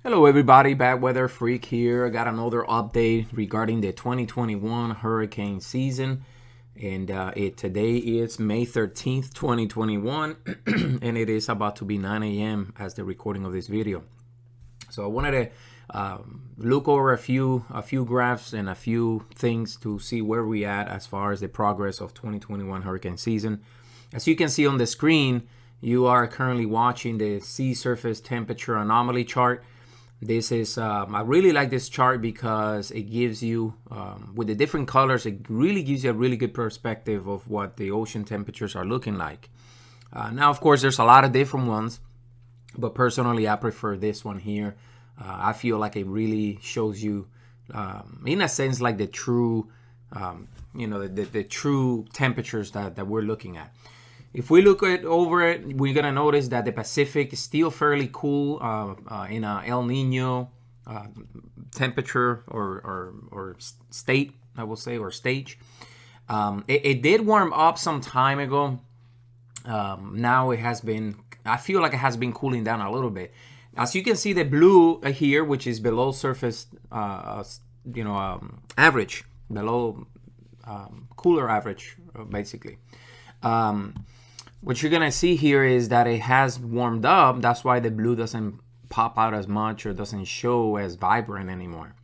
Hello everybody, Bad Weather Freak here. I got another update regarding the 2021 hurricane season. And today is May 13th, 2021, and it is about to be 9 a.m. as the recording of this video. So I wanted to look over a few graphs and a few things to see where we at as far as the progress of 2021 hurricane season. As you can see on the screen, you are currently watching the sea surface temperature anomaly chart. This is, I really like this chart because it gives you, with the different colors, it really gives you a really good perspective of what the ocean temperatures are looking like. Now, of course, there's a lot of different ones, but personally, I prefer this one here. I feel like it really shows you, in a sense, like the true, the true temperatures that we're looking at. If we look over it, we're gonna notice that the Pacific is still fairly cool in a El Nino temperature or state, I will say, or stage. It did warm up some time ago. Now it has been, I feel like it has been cooling down a little bit. As you can see, the blue here, which is below surface, average, below cooler average, basically. What you're gonna see here is that it has warmed up. That's why the blue doesn't pop out as much or doesn't show as vibrant anymore.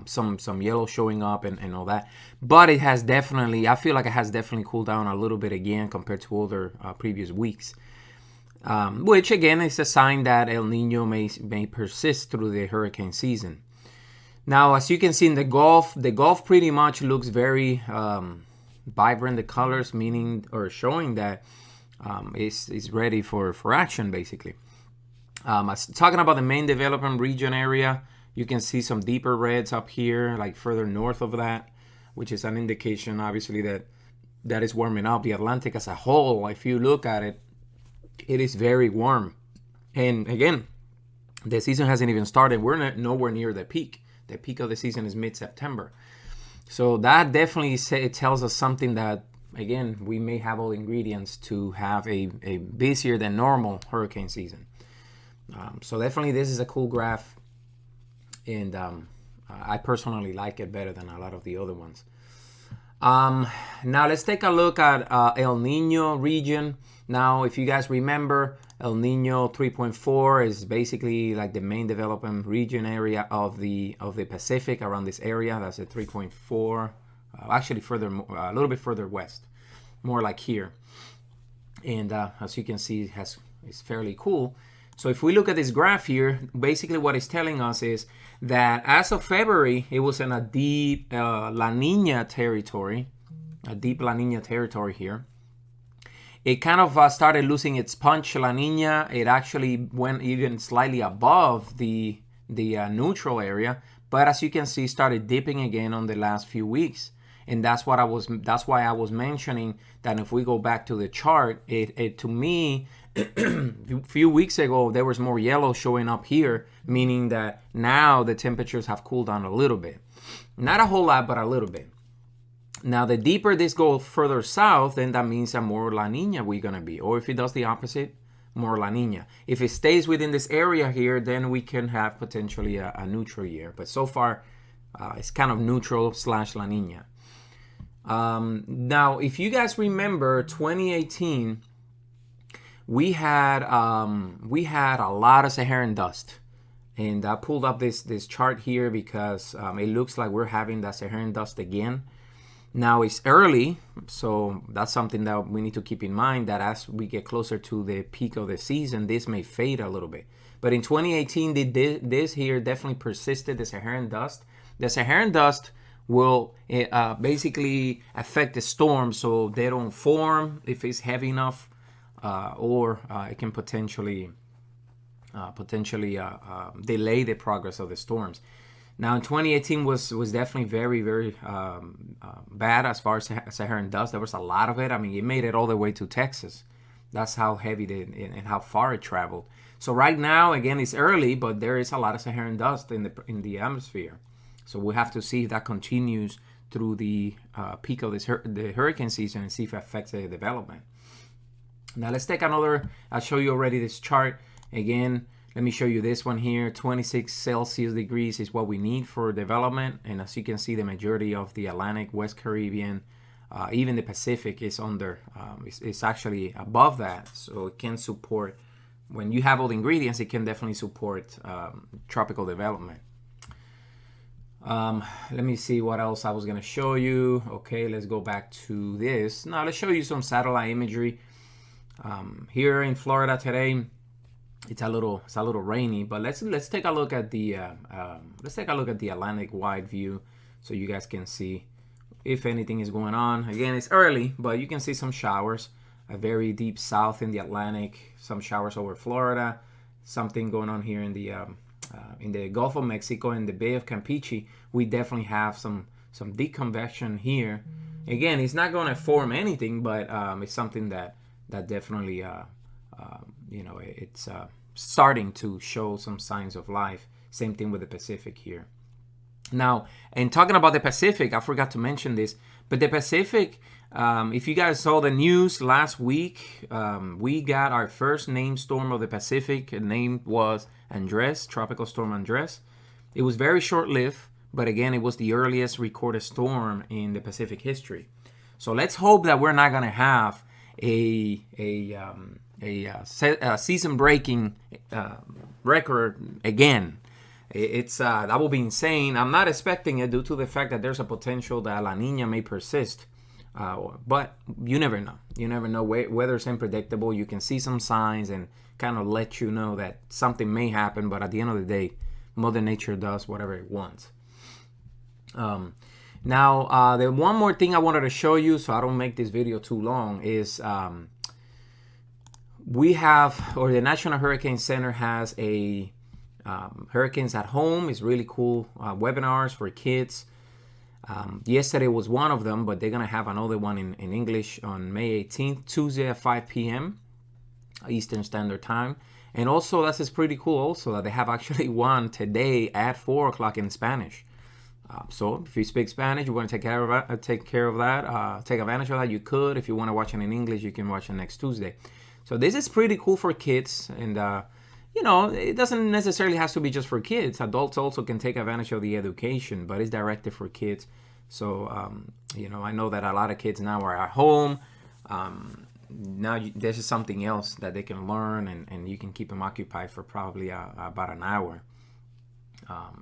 Some yellow showing up and all that. But it has definitely, I feel like it has definitely cooled down a little bit again compared to other previous weeks. Which again is a sign that El Nino may persist through the hurricane season. Now, as you can see in the Gulf pretty much looks very vibrant, the colors, meaning or showing that it's ready for action, basically. Talking about the main development region area, you can see some deeper reds up here, like further north of that, which is an indication, obviously, that is warming up. The Atlantic as a whole, if you look at it, it is very warm. And again, the season hasn't even started. We're nowhere near the peak. The peak of the season is mid-September. So that definitely it tells us something that, again, we may have all ingredients to have a busier than normal hurricane season. So definitely this is a cool graph, and I personally like it better than a lot of the other ones. Now let's take a look at El Nino region. Now, if you guys remember, El Nino 3.4 is basically like the main development region area of the Pacific around this area. That's a 3.4, actually a little bit further west, more like here. And as you can see, it's fairly cool. So if we look at this graph here, basically what it's telling us is that as of February, it was in a deep La Nina territory, here. It kind of started losing its punch, La Nina. It actually went even slightly above the neutral area, but as you can see, started dipping again on the last few weeks. And that's why I was mentioning that if we go back to the chart, it to me, a few weeks ago, there was more yellow showing up here, meaning that now the temperatures have cooled down a little bit. Not a whole lot, but a little bit. Now, the deeper this goes further south, then that means that more La Nina we're going to be. Or if it does the opposite, more La Nina. If it stays within this area here, then we can have potentially a neutral year. But so far, it's kind of neutral / La Nina. Now, if you guys remember 2018, we had a lot of Saharan dust. And I pulled up this chart here because it looks like we're having that Saharan dust again. Now it's early, so that's something that we need to keep in mind, that as we get closer to the peak of the season, this may fade a little bit. But in 2018, this here definitely persisted, the Saharan dust. The Saharan dust will basically affect the storm, so they don't form if it's heavy enough, or it can potentially delay the progress of the storms. Now, in 2018 was definitely very, very bad as far as Saharan dust. There was a lot of it. I mean, it made it all the way to Texas. That's how heavy and how far it traveled. So right now, again, it's early, but there is a lot of Saharan dust in the atmosphere. So we have to see if that continues through the peak of the hurricane season and see if it affects the development. Now let's take another. I'll show you already this chart again. Let me show you this one here. 26 Celsius degrees is what we need for development. And as you can see, the majority of the Atlantic, West Caribbean, even the Pacific is under, it's actually above that. So it can support, when you have all the ingredients, it can definitely support tropical development. Let me see what else I was going to show you. Okay, let's go back to this. Now let's show you some satellite imagery. Here in Florida today, it's a little rainy, but let's take a look at the Atlantic wide view, so you guys can see if anything is going on. Again, it's early, but you can see some showers. A very deep south in the Atlantic, some showers over Florida. Something going on here in the Gulf of Mexico and the Bay of Campeche. We definitely have some deep convection here. Again, it's not going to form anything, but it's something that definitely it's starting to show some signs of life. Same thing with the Pacific here. Now, and talking about the Pacific, I forgot to mention this, but the Pacific, if you guys saw the news last week, we got our first named storm of the Pacific. The name was Andres, Tropical Storm Andres. It was very short-lived, but again, it was the earliest recorded storm in the Pacific history. So let's hope that we're not going to have a season-breaking record again. It's that will be insane. I'm not expecting it due to the fact that there's a potential that La Nina may persist. But you never know. You never know. Weather's unpredictable. You can see some signs and kind of let you know that something may happen. But at the end of the day, Mother Nature does whatever it wants. Now, the one more thing I wanted to show you, so I don't make this video too long, is the National Hurricane Center has a Hurricanes at Home. Is really cool webinars for kids. Yesterday was one of them, but they're going to have another one in English on May 18th, Tuesday at 5 p.m. Eastern Standard Time. And also, that's pretty cool also that they have actually one today at 4 o'clock in Spanish. So if you speak Spanish, you want to take advantage of that, you could. If you want to watch it in English, you can watch it next Tuesday. So this is pretty cool for kids. And, it doesn't necessarily have to be just for kids. Adults also can take advantage of the education, but it's directed for kids. So, I know that a lot of kids now are at home. Now this is something else that they can learn, and you can keep them occupied for probably about an hour.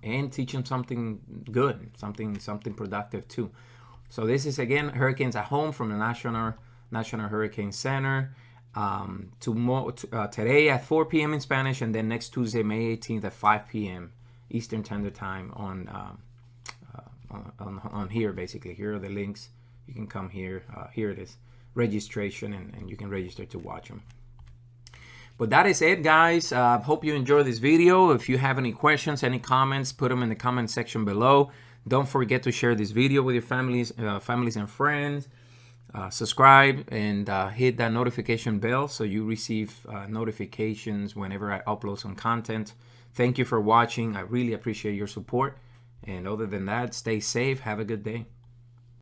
And teach them something good, something productive too. So this is, again, Hurricanes at Home from the National Hurricane Center. Today at 4 p.m. in Spanish, and then next Tuesday, May 18th at 5 p.m. Eastern Standard Time on here, basically. Here are the links. You can come here. Here it is, registration, and you can register to watch them. But that is it, guys. Hope you enjoyed this video. If you have any questions, any comments, put them in the comment section below. Don't forget to share this video with your families and friends. Subscribe and hit that notification bell so you receive notifications whenever I upload some content. Thank you for watching. I really appreciate your support. And other than that, stay safe. Have a good day.